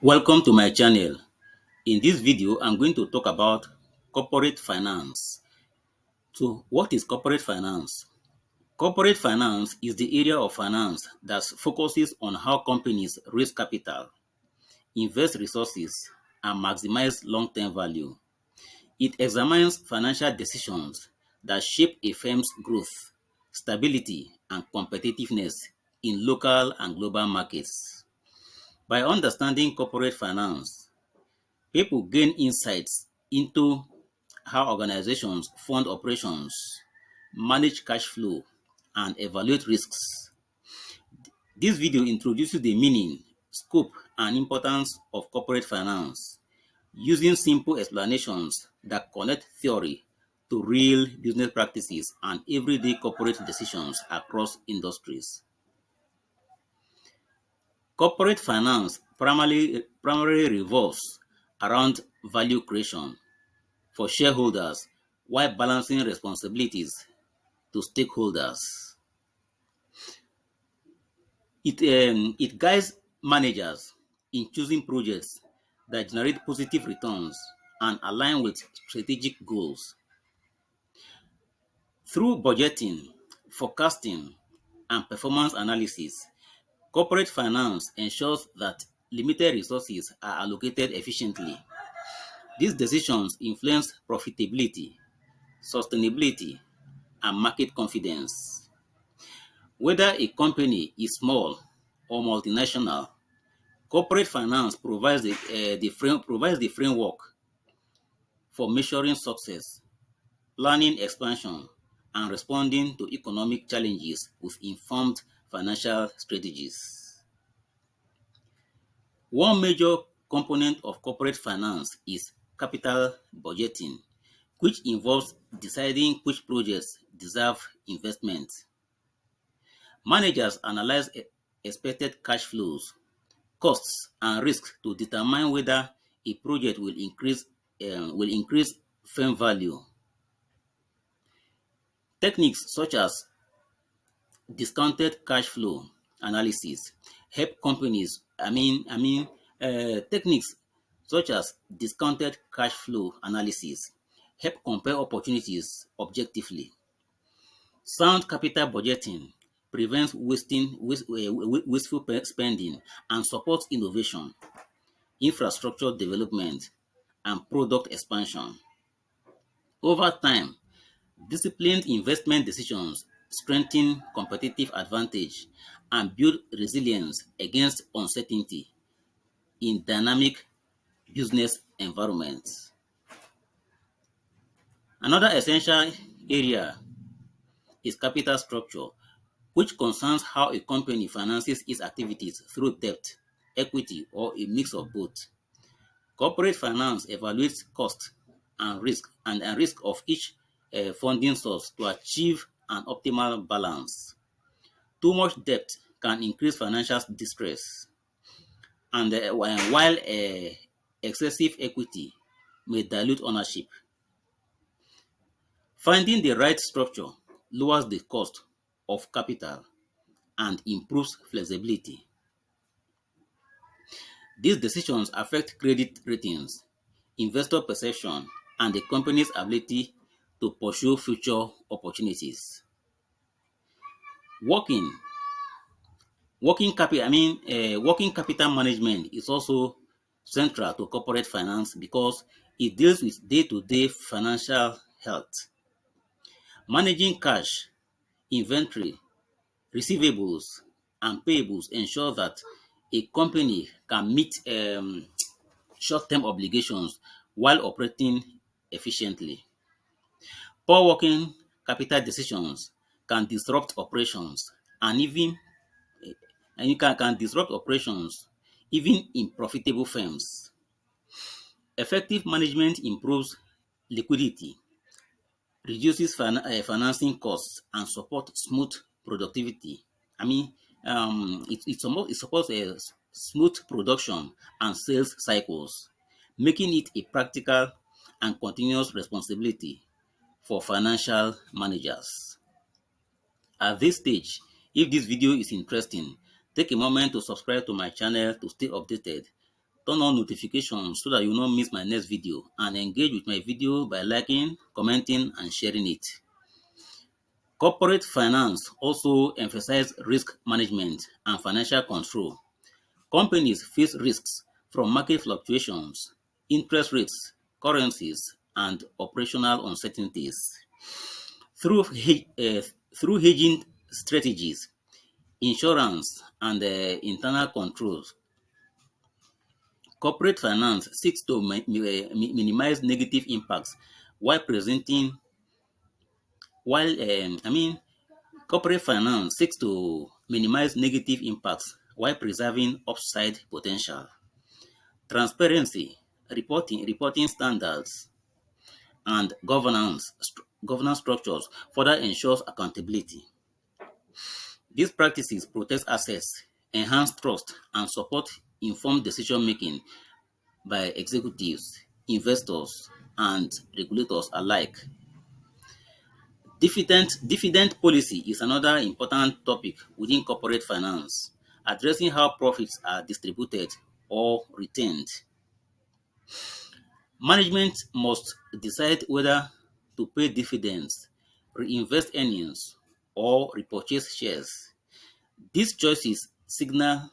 Welcome to my channel. In this video, I'm going to talk about corporate finance. So, what is corporate finance? Corporate finance is the area of finance that focuses on how companies raise capital, invest resources, and maximize long-term value. It examines financial decisions that shape a firm's growth, stability, and competitiveness in local and global markets. By understanding corporate finance, people gain insights into how organizations fund operations, manage cash flow, and evaluate risks. This video introduces the meaning, scope, and importance of corporate finance using simple explanations that connect theory to real business practices and everyday corporate decisions across industries. Corporate finance primarily revolves around value creation for shareholders while balancing responsibilities to stakeholders. It guides managers in choosing projects that generate positive returns and align with strategic goals. Through budgeting, forecasting, and performance analysis, corporate finance ensures that limited resources are allocated efficiently. These decisions influence profitability, sustainability, and market confidence. Whether a company is small or multinational, corporate finance provides the framework for measuring success, planning expansion, and responding to economic challenges with informed financial strategies. One major component of corporate finance is capital budgeting, which involves deciding which projects deserve investment. Managers analyze expected cash flows, costs, and risks to determine whether a project will increase firm value. Techniques such as discounted cash flow analysis help companies. Techniques such as discounted cash flow analysis help compare opportunities objectively. Sound capital budgeting prevents wasteful spending and supports innovation, infrastructure development, and product expansion. Over time, disciplined investment decisions strengthen competitive advantage and build resilience against uncertainty in dynamic business environments. Another essential area is capital structure, which concerns how a company finances its activities through debt, equity, or a mix of both. Corporate finance evaluates cost and risk of each funding source to achieve an optimal balance. Too much debt can increase financial distress, and while excessive equity may dilute ownership. Finding the right structure lowers the cost of capital and improves flexibility. These decisions affect credit ratings, investor perception, and the company's ability to pursue future opportunities. Working working capital management is also central to corporate finance because it deals with day-to-day financial health. Managing cash, inventory, receivables, and payables ensure that a company can meet short-term obligations while operating efficiently. Poor working capital decisions can disrupt operations and even and you can disrupt operations even in profitable firms. Effective management improves liquidity, reduces financing costs, and support smooth productivity. I mean, it supports a smooth production and sales cycles, making it a practical and continuous responsibility for financial managers. At this stage, if this video is interesting, take a moment to subscribe to my channel to stay updated. Turn on notifications so that you don't miss my next video, and engage with my video by liking, commenting, and sharing it. Corporate finance also emphasizes risk management and financial control. Companies face risks from market fluctuations, interest rates, currencies, and operational uncertainties. Through, through hedging strategies, insurance, and internal controls, corporate finance seeks to minimize negative impacts while presenting, while I mean, corporate finance seeks to minimize negative impacts while preserving upside potential. Transparency, reporting standards, and governance structures further ensures accountability. These practices protect assets, enhance trust, and support informed decision-making by executives, investors, and regulators alike. Dividend policy is another important topic within corporate finance, addressing how profits are distributed or retained. Management must decide whether to pay dividends, reinvest earnings, or repurchase shares. These choices signal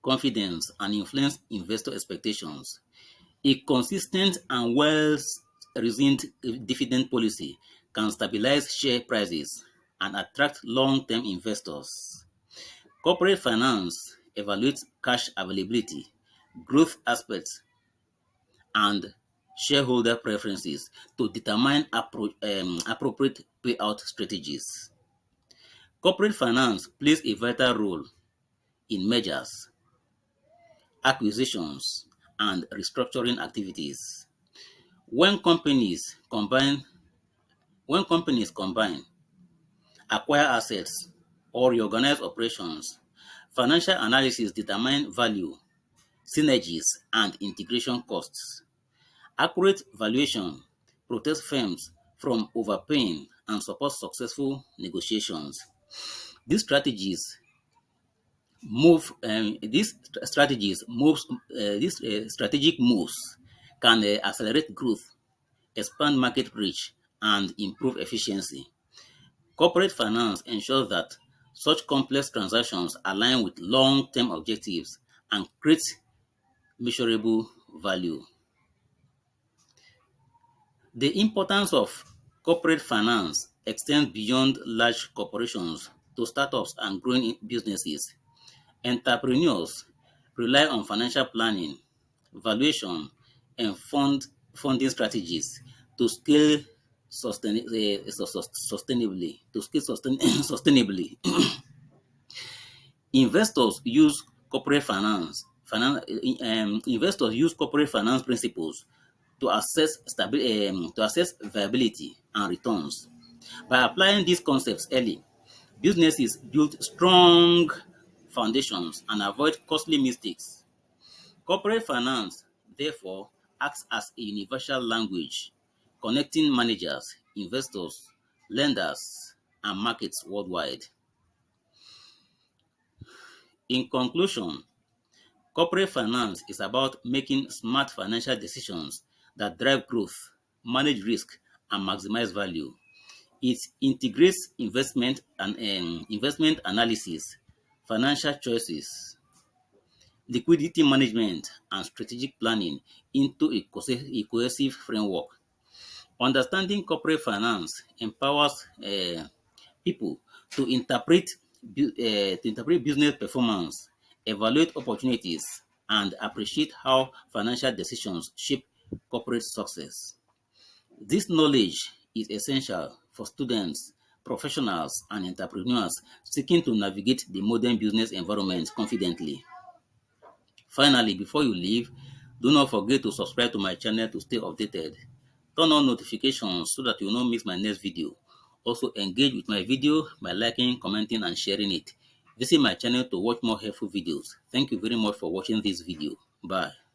confidence and influence investor expectations. A consistent and well-reasoned dividend policy can stabilize share prices and attract long-term investors. Corporate finance evaluates cash availability, growth aspects, and shareholder preferences to determine appropriate payout strategies. Corporate finance plays a vital role in mergers, acquisitions, and restructuring activities. When companies combine, when companies combine, acquire assets, or reorganize operations, financial analysis determine value, synergies, and integration costs. Accurate valuation protects firms from overpaying and supports successful negotiations. These strategies these strategic moves can accelerate growth, expand market reach, and improve efficiency. Corporate finance ensures that such complex transactions align with long-term objectives and create measurable value. The importance of corporate finance extends beyond large corporations to startups and growing businesses. Entrepreneurs rely on financial planning, valuation, and funding strategies to scale sustainably. Sustainably. Investors use investors use corporate finance principles to assess viability and returns. By applying these concepts early, businesses build strong foundations and avoid costly mistakes. Corporate finance, therefore, acts as a universal language connecting managers, investors, lenders, and markets worldwide. In conclusion, corporate finance is about making smart financial decisions that drive growth, manage risk, and maximize value. It integrates investment analysis, financial choices, liquidity management, and strategic planning into a cohesive framework. Understanding corporate finance empowers people to interpret business performance, evaluate opportunities, and appreciate how financial decisions shape corporate success. This knowledge is essential for students, professionals, and entrepreneurs seeking to navigate the modern business environment confidently. Finally, before you leave, do not forget to subscribe to my channel to stay updated. Turn on notifications so that you will not miss my next video. Also, engage with my video by liking, commenting, and sharing it. Visit my channel to watch more helpful videos. Thank you very much for watching this video. Bye.